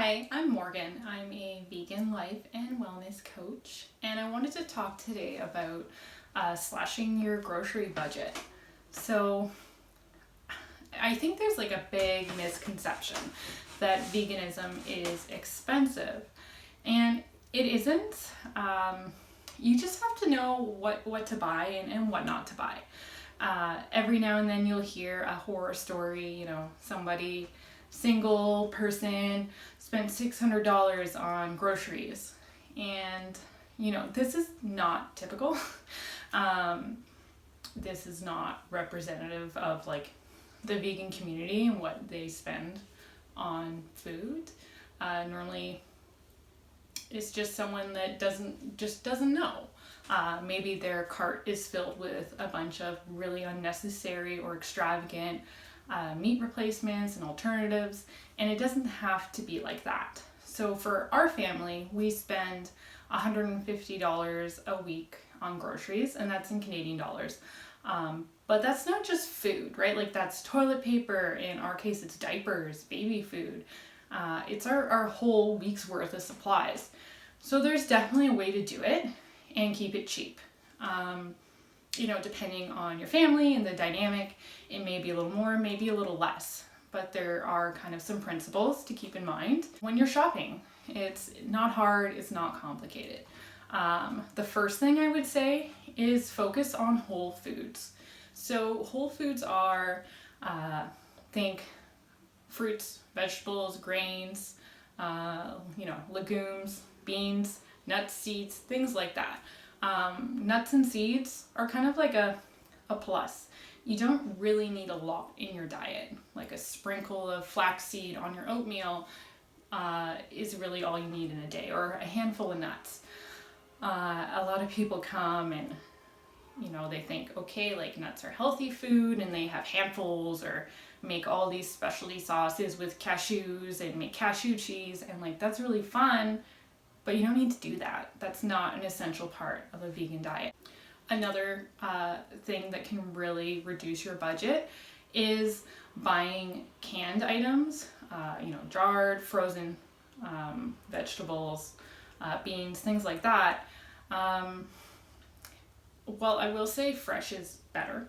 Hi, I'm Morgan. I'm a vegan life and wellness coach, and I wanted to talk today about slashing your grocery budget. So, I think there's like a big misconception that veganism is expensive, and it isn't. You just have to know what to buy and what not to buy. Every now and then you'll hear a horror story, somebody, single person, spent $600 on groceries. And, this is not typical. This is not representative of like the vegan community and what they spend on food. Normally, it's just someone that doesn't know. Maybe their cart is filled with a bunch of really unnecessary or extravagant meat replacements and alternatives, and it doesn't have to be like that. So for our family, we spend $150 a week on groceries, and that's in Canadian dollars. But that's not just food, right? Like that's toilet paper. In our case, it's diapers, baby food. It's our whole week's worth of supplies. So there's definitely a way to do it and keep it cheap. Depending on your family and the dynamic, it may be a little more, maybe a little less. But there are kind of some principles to keep in mind when you're shopping. It's not hard, it's not complicated. The first thing I would say is focus on whole foods. So whole foods are, think fruits, vegetables, grains, legumes, beans, nuts, seeds, things like that. Nuts and seeds are kind of like a plus. You don't really need a lot in your diet. Like a sprinkle of flaxseed on your oatmeal is really all you need in a day, or a handful of nuts. A lot of people come and they think, okay, like nuts are healthy food, and they have handfuls or make all these specialty sauces with cashews and make cashew cheese, and like that's really fun, but you don't need to do that. That's not an essential part of a vegan diet. Another thing that can really reduce your budget is buying canned items, jarred, frozen vegetables, beans, things like that. Well, I will say fresh is better.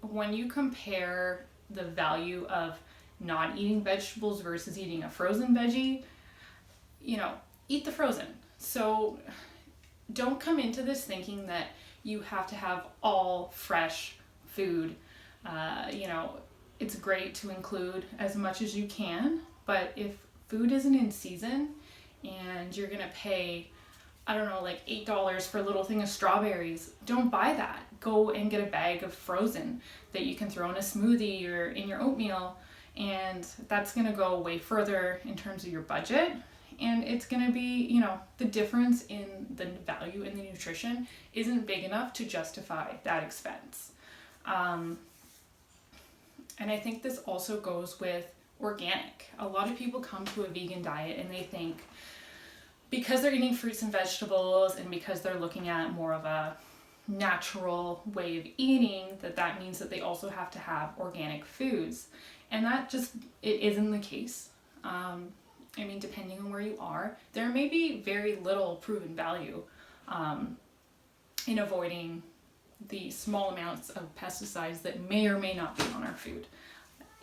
When you compare the value of not eating vegetables versus eating a frozen veggie, eat the frozen. So don't come into this thinking that you have to have all fresh food. It's great to include as much as you can, but if food isn't in season and you're gonna pay, like $8 for a little thing of strawberries, don't buy that. Go and get a bag of frozen that you can throw in a smoothie or in your oatmeal, and that's gonna go way further in terms of your budget. And it's going to be, the difference in the value and the nutrition isn't big enough to justify that expense. And I think this also goes with organic. A lot of people come to a vegan diet and they think because they're eating fruits and vegetables and because they're looking at more of a natural way of eating, that means that they also have to have organic foods. And it isn't the case. Depending on where you are, there may be very little proven value in avoiding the small amounts of pesticides that may or may not be on our food.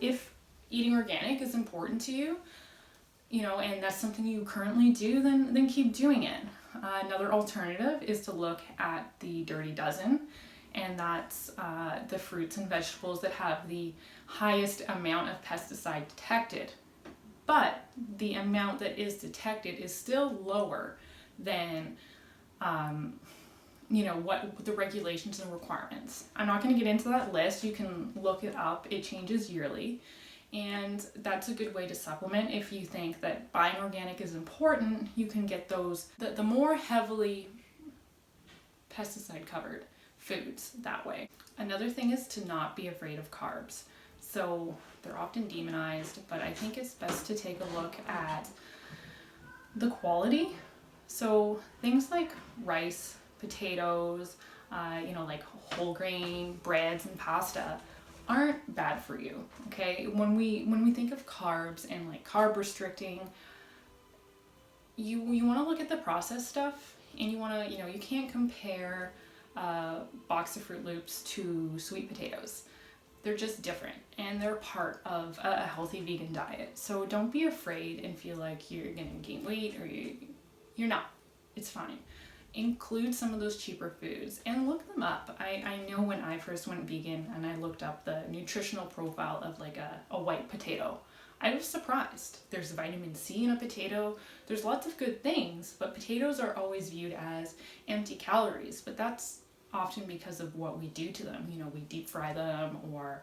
If eating organic is important to you, and that's something you currently do, then keep doing it. Another alternative is to look at the Dirty Dozen, and that's the fruits and vegetables that have the highest amount of pesticide detected. But the amount that is detected is still lower than, what the regulations and requirements. I'm not going to get into that list. You can look it up. It changes yearly. And that's a good way to supplement. If you think that buying organic is important, you can get the more heavily pesticide covered foods that way. Another thing is to not be afraid of carbs. So they're often demonized, but I think it's best to take a look at the quality. So things like rice, potatoes, like whole grain breads and pasta aren't bad for you. Okay, when we think of carbs and like carb restricting, you want to look at the processed stuff, and you want to, you can't compare a box of Fruit Loops to sweet potatoes. They're just different, and they're part of a healthy vegan diet. So don't be afraid and feel like you're gonna gain weight, or you're not. It's fine. Include some of those cheaper foods and look them up. I know when I first went vegan and I looked up the nutritional profile of like a white potato, I was surprised. There's vitamin C in a potato. There's lots of good things, but potatoes are always viewed as empty calories. But that's often because of what we do to them. We deep fry them, or,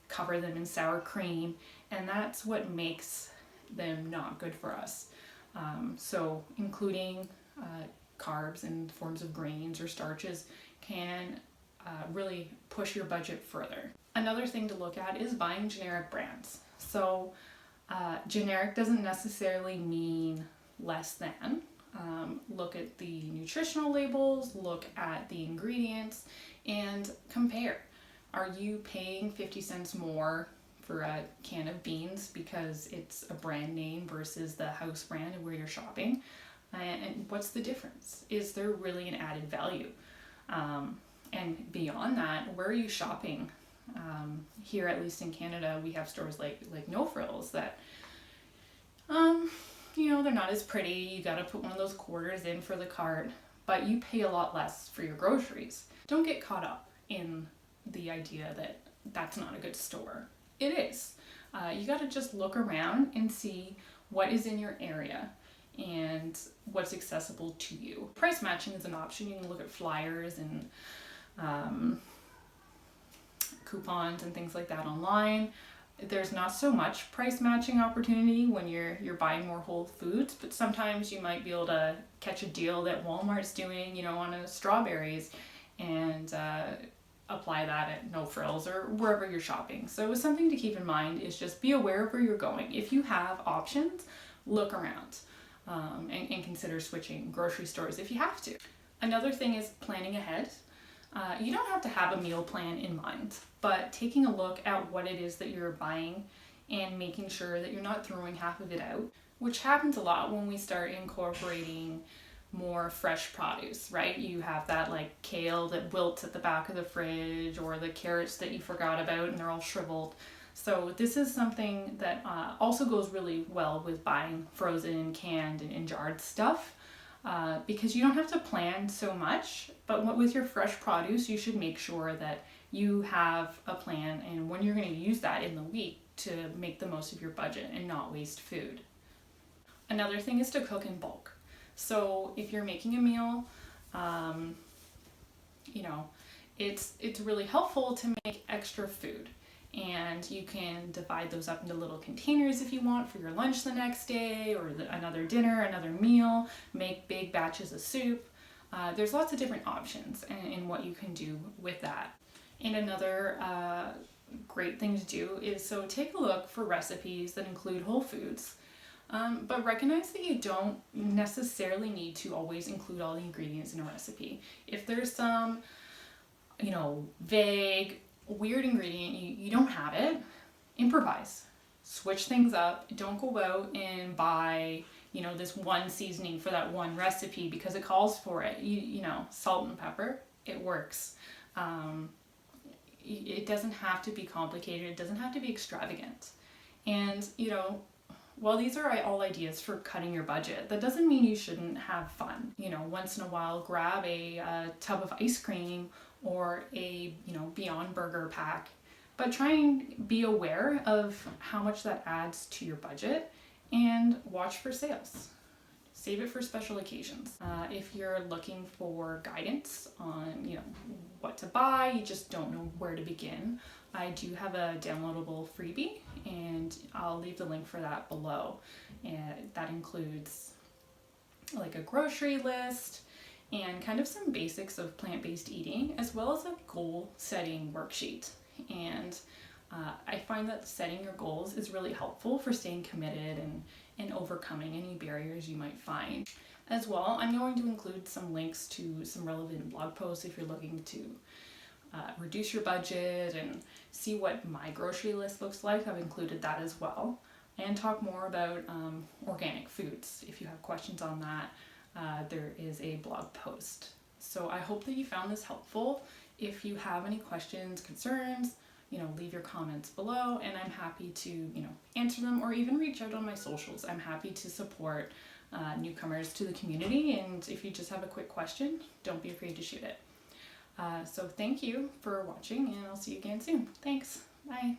cover them in sour cream. And that's what makes them not good for us. So including carbs in forms of grains or starches can really push your budget further. Another thing to look at is buying generic brands. So generic doesn't necessarily mean less than. Look at the nutritional labels, look at the ingredients, and compare. Are you paying 50 cents more for a can of beans because it's a brand name versus the house brand of where you're shopping? And what's the difference? Is there really an added value? And beyond that, where are you shopping? Here, at least in Canada, we have stores like No Frills that, they're not as pretty. You gotta put one of those quarters in for the cart, but you pay a lot less for your groceries. Don't get caught up in the idea that that's not a good store. It is. You gotta just look around and see what is in your area and what's accessible to you. Price matching is an option. You can look at flyers and coupons and things like that online. There's not so much price matching opportunity when you're buying more whole foods, but sometimes you might be able to catch a deal that Walmart's doing, on strawberries, and apply that at No Frills or wherever you're shopping. So something to keep in mind is just be aware of where you're going. If you have options, look around and consider switching grocery stores if you have to. Another thing is planning ahead. You don't have to have a meal plan in mind, but taking a look at what it is that you're buying and making sure that you're not throwing half of it out, which happens a lot when we start incorporating more fresh produce, right? You have that like kale that wilts at the back of the fridge, or the carrots that you forgot about and they're all shriveled. So this is something that also goes really well with buying frozen, canned, and jarred stuff. Because you don't have to plan so much, but with your fresh produce, you should make sure that you have a plan and when you're going to use that in the week to make the most of your budget and not waste food. Another thing is to cook in bulk. So if you're making a meal, it's really helpful to make extra food. And you can divide those up into little containers if you want for your lunch the next day, or another dinner, another meal. Make big batches of soup. There's lots of different options in what you can do with that. And another great thing to do is take a look for recipes that include whole foods. But recognize that you don't necessarily need to always include all the ingredients in a recipe. If there's some, vague, weird ingredient, you don't have it, improvise. Switch things up. Don't go out and buy, this one seasoning for that one recipe because it calls for it. Salt and pepper, it works. It doesn't have to be complicated. It doesn't have to be extravagant. And, while these are all ideas for cutting your budget, that doesn't mean you shouldn't have fun. Once in a while, grab a tub of ice cream or a, Beyond Burger pack. But try and be aware of how much that adds to your budget and watch for sales. Save it for special occasions. If you're looking for guidance on, what to buy, you just don't know where to begin, I do have a downloadable freebie, and I'll leave the link for that below. And that includes like a grocery list and kind of some basics of plant-based eating, as well as a goal-setting worksheet. And I find that setting your goals is really helpful for staying committed and overcoming any barriers you might find. As well, I'm going to include some links to some relevant blog posts if you're looking to reduce your budget and see what my grocery list looks like. I've included that as well. And talk more about organic foods. If you have questions on that, there is a blog post. So I hope that you found this helpful. If you have any questions, concerns, leave your comments below, and I'm happy to, answer them, or even reach out on my socials. I'm happy to support newcomers to the community, and if you just have a quick question, don't be afraid to shoot it. So thank you for watching, and I'll see you again soon. Thanks. Bye.